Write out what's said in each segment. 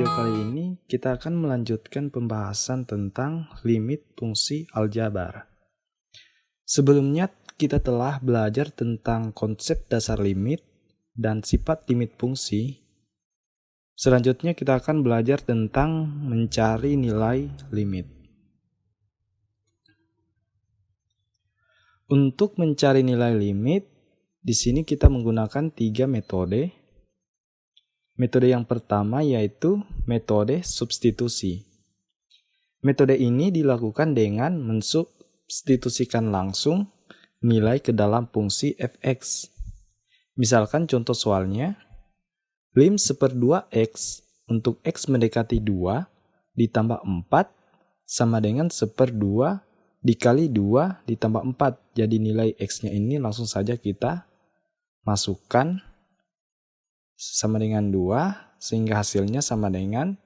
video kali ini kita akan melanjutkan pembahasan tentang limit fungsi aljabar. Sebelumnya kita telah belajar tentang konsep dasar limit dan sifat limit fungsi. Selanjutnya kita akan belajar tentang mencari nilai limit. Untuk mencari nilai limit, di sini kita menggunakan 3 metode. Metode yang pertama yaitu metode substitusi. Metode ini dilakukan dengan mensubstitusikan langsung nilai ke dalam fungsi fx. Misalkan contoh soalnya, lim 1/2x untuk x mendekati 2 ditambah 4 sama dengan 1/2 dikali 2 ditambah 4. Jadi nilai x-nya ini langsung saja kita masukkan sama dengan 2, sehingga hasilnya sama dengan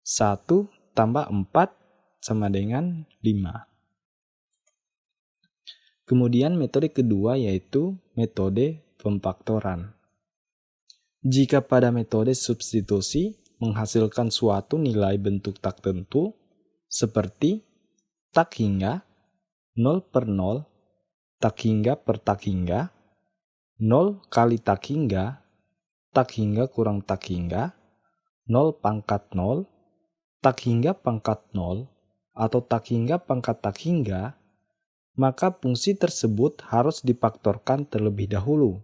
1 tambah 4 sama dengan 5. Kemudian metode kedua yaitu metode pemfaktoran. Jika pada metode substitusi menghasilkan suatu nilai bentuk tak tentu, seperti tak hingga, 0/0, tak hingga per tak hingga, 0 kali tak hingga kurang tak hingga, 0 pangkat 0, tak hingga pangkat 0, atau tak hingga pangkat tak hingga, maka fungsi tersebut harus difaktorkan terlebih dahulu.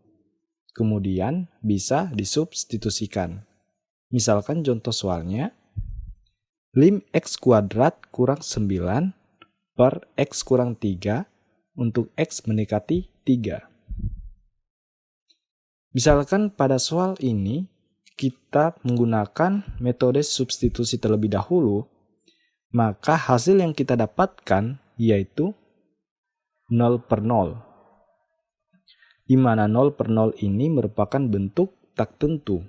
Kemudian bisa disubstitusikan. Misalkan contoh soalnya, lim x kuadrat kurang 9 per x kurang 3 untuk x mendekati 3. Misalkan pada soal ini kita menggunakan metode substitusi terlebih dahulu, maka hasil yang kita dapatkan yaitu 0/0. Di mana 0/0 ini merupakan bentuk tak tentu.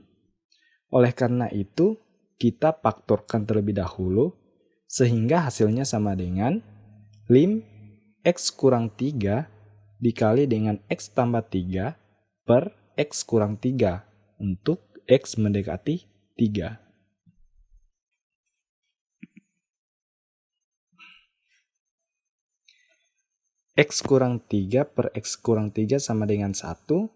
Oleh karena itu, kita faktorkan terlebih dahulu sehingga hasilnya sama dengan lim x kurang 3 dikali dengan x tambah 3 per x kurang 3 untuk x mendekati 3. X kurang 3 per x kurang 3 sama dengan 1,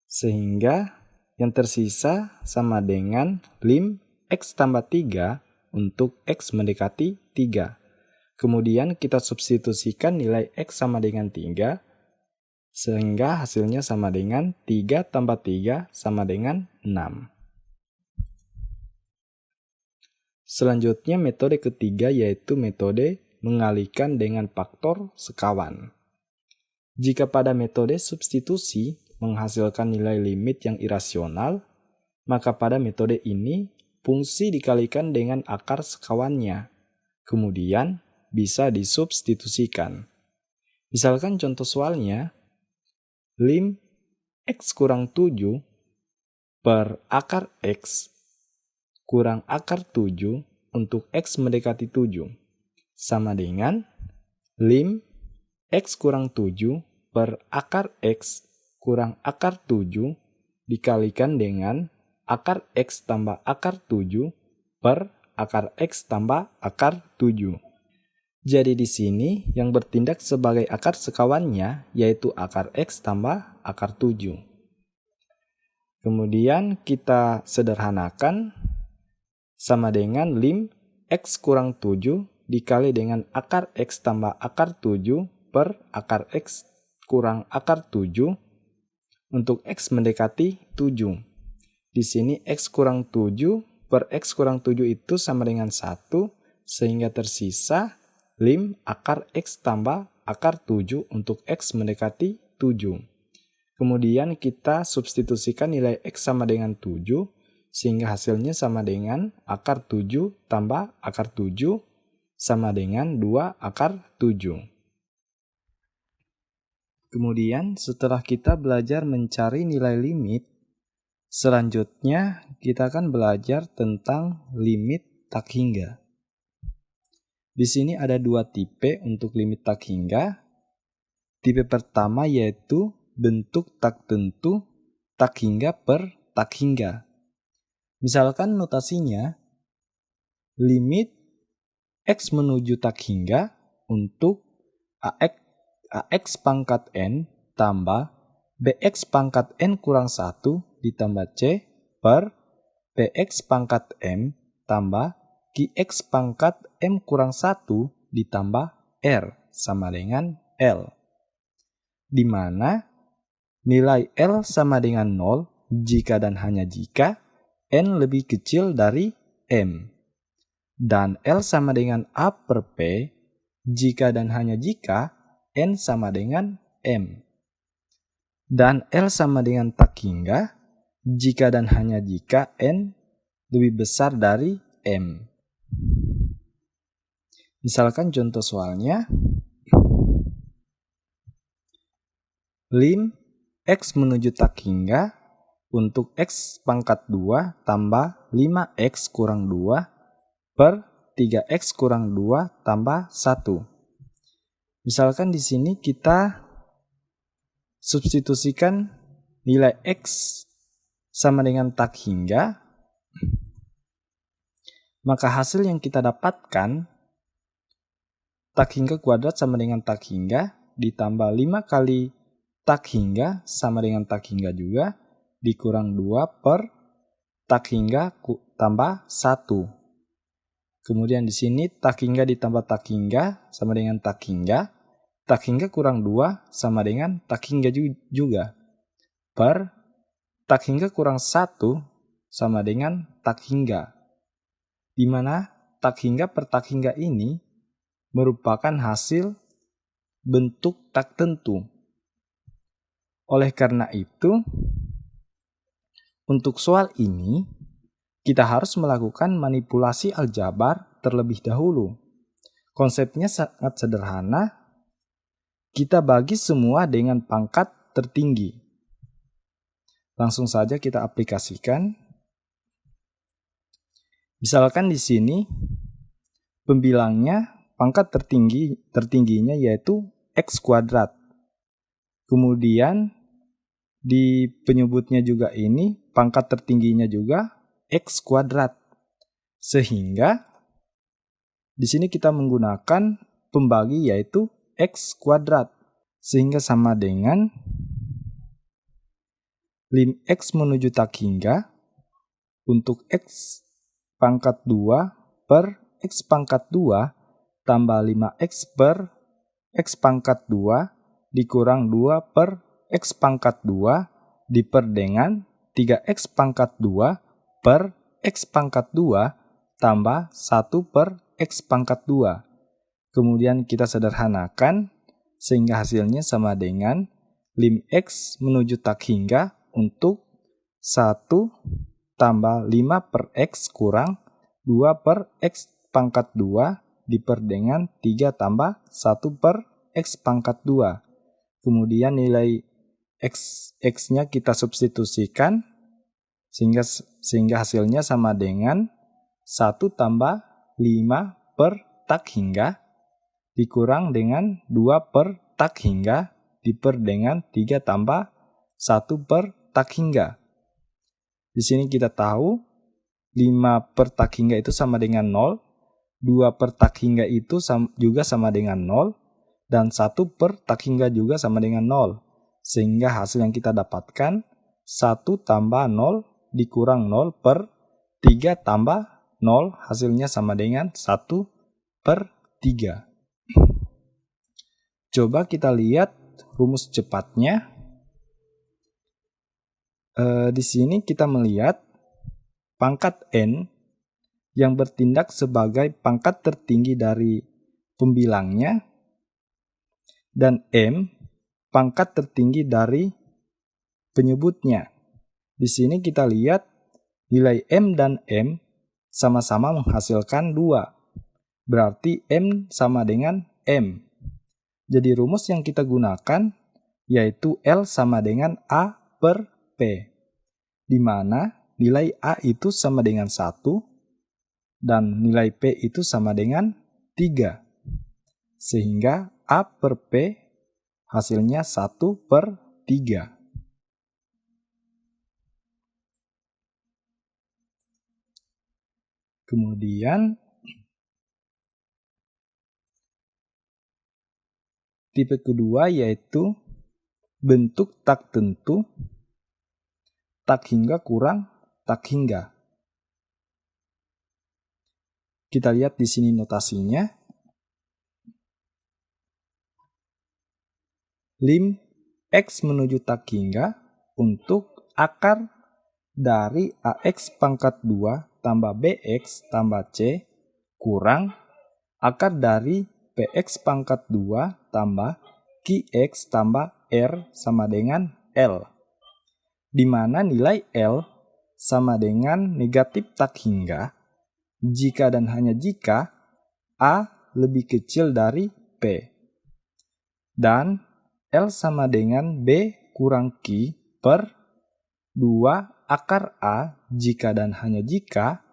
sehingga yang tersisa sama dengan lim x tambah 3 untuk x mendekati 3. Kemudian kita substitusikan nilai x sama dengan 3, sehingga hasilnya sama dengan 3 tambah 3 sama dengan 6. Selanjutnya metode ketiga yaitu metode mengalihkan dengan faktor sekawan. Jika pada metode substitusi menghasilkan nilai limit yang irasional, maka pada metode ini fungsi dikalikan dengan akar sekawannya. Kemudian bisa disubstitusikan. Misalkan contoh soalnya, lim x kurang 7 per akar x kurang akar 7 untuk x mendekati 7 sama dengan lim x kurang 7 per akar x kurang akar 7 dikalikan dengan akar x tambah akar 7 per akar x tambah akar 7. Jadi di sini yang bertindak sebagai akar sekawannya yaitu akar x tambah akar 7. Kemudian kita sederhanakan sama dengan lim x kurang 7 dikali dengan akar x tambah akar 7 per akar x kurang akar 7 untuk x mendekati 7. Di sini x kurang 7 per x kurang 7 itu sama dengan 1, sehingga tersisa lim akar x tambah akar 7 untuk x mendekati 7. Kemudian kita substitusikan nilai x sama dengan 7, sehingga hasilnya sama dengan akar 7 tambah akar 7 sama dengan 2 akar 7. Kemudian setelah kita belajar mencari nilai limit, selanjutnya kita akan belajar tentang limit tak hingga. Di sini ada 2 tipe untuk limit tak hingga. Tipe pertama yaitu bentuk tak tentu tak hingga per tak hingga. Misalkan notasinya limit X menuju tak hingga untuk AX pangkat N tambah BX pangkat N kurang 1 ditambah C per PX pangkat M tambah QX pangkat M kurang 1 ditambah R sama dengan L. Di mana nilai L sama dengan 0 jika dan hanya jika N lebih kecil dari M. Dan L sama dengan A per P jika dan hanya jika N sama dengan M. Dan L sama dengan tak hingga jika dan hanya jika N lebih besar dari M. Misalkan contoh soalnya, lim X menuju tak hingga untuk X pangkat 2 tambah 5X kurang 2 per 3X kurang 2 tambah 1. Misalkan di sini kita substitusikan nilai X sama dengan tak hingga, maka hasil yang kita dapatkan tak hingga kuadrat sama dengan tak hingga ditambah 5 kali tak hingga sama dengan tak hingga juga dikurang 2 per tak hingga tambah 1. Kemudian di sini tak hingga ditambah tak hingga sama dengan tak hingga kurang 2 sama dengan tak hingga juga per tak hingga kurang 1 sama dengan tak hingga, di mana tak hingga per tak hingga ini merupakan hasil bentuk tak tentu. Oleh karena itu, untuk soal ini kita harus melakukan manipulasi aljabar terlebih dahulu. Konsepnya sangat sederhana. Kita bagi semua dengan pangkat tertinggi. Langsung saja kita aplikasikan. Misalkan di sini pembilangnya pangkat tertingginya yaitu X kuadrat. Kemudian di penyebutnya juga ini pangkat tertingginya juga X kuadrat. Sehingga di sini kita menggunakan pembagi yaitu X kuadrat, sehingga sama dengan lim X menuju tak hingga untuk X pangkat 2 per X pangkat 2 tambah 5X per X pangkat 2 dikurang 2 per X pangkat 2 diper dengan 3X pangkat 2 per X pangkat 2 tambah 1 per X pangkat 2. Kemudian kita sederhanakan sehingga hasilnya sama dengan lim X menuju tak hingga untuk 1 tambah 5 per X kurang 2 per X pangkat 2 diper dengan 3 tambah 1 per X pangkat 2. Kemudian nilai X-nya kita substitusikan sehingga hasilnya sama dengan 1 tambah 5 per tak hingga dikurang dengan 2 per tak hingga diper dengan 3 tambah 1 per tak hingga. Di sini kita tahu 5 per tak hingga itu sama dengan 0, 2 per tak hingga itu juga sama dengan 0, dan 1 per tak hingga juga sama dengan 0. Sehingga hasil yang kita dapatkan 1 tambah 0 dikurang 0 per 3 tambah 0 hasilnya sama dengan 1 per 3. Coba kita lihat rumus cepatnya. Di sini kita melihat pangkat N yang bertindak sebagai pangkat tertinggi dari pembilangnya dan M pangkat tertinggi dari penyebutnya. Di sini kita lihat nilai M dan M sama-sama menghasilkan 2. Berarti M sama dengan M. Jadi rumus yang kita gunakan yaitu L sama dengan A per P. Di mana nilai A itu sama dengan 1 dan nilai P itu sama dengan 3. Sehingga A per P hasilnya 1 per 3. Kemudian Tipe kedua yaitu bentuk tak tentu, tak hingga kurang tak hingga. Kita lihat di sini notasinya. Lim X menuju tak hingga untuk akar dari AX pangkat 2 tambah BX tambah C kurang akar dari PX pangkat 2 tambah QX tambah R sama dengan L. Di mana nilai L sama dengan negatif tak hingga jika dan hanya jika A lebih kecil dari P. Dan L sama dengan B kurang Q per 2 akar A jika dan hanya jika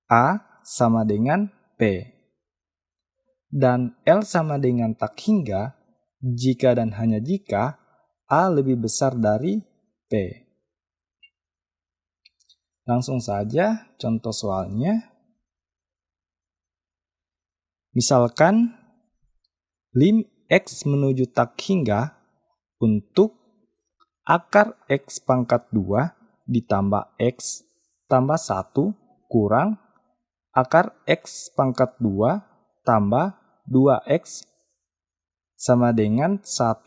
A sama dengan P. Dan L sama dengan tak hingga jika dan hanya jika A lebih besar dari P. Langsung saja contoh soalnya. Misalkan lim X menuju tak hingga untuk akar X pangkat 2 ditambah X tambah 1 kurang akar X pangkat 2 tambah 2X sama dengan 1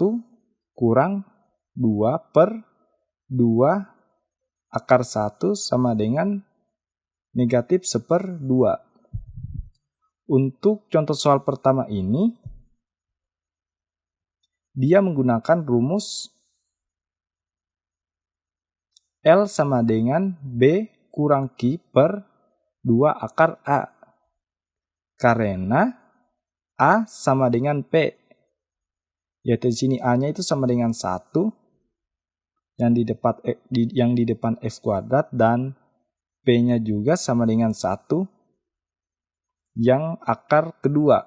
kurang 2 per 2 akar 1 sama dengan negatif 1/2. Untuk contoh soal pertama ini, dia menggunakan rumus L sama dengan B kurang Q per 2 akar A. Karena A sama dengan P. Yaitu di sini A-nya itu sama dengan 1 yang di depan X kuadrat dan P-nya juga sama dengan 1 yang akar kedua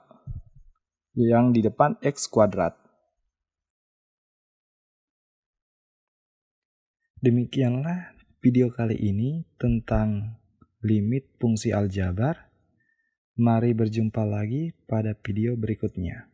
yang di depan X kuadrat. Demikianlah video kali ini tentang limit fungsi aljabar. Mari berjumpa lagi pada video berikutnya.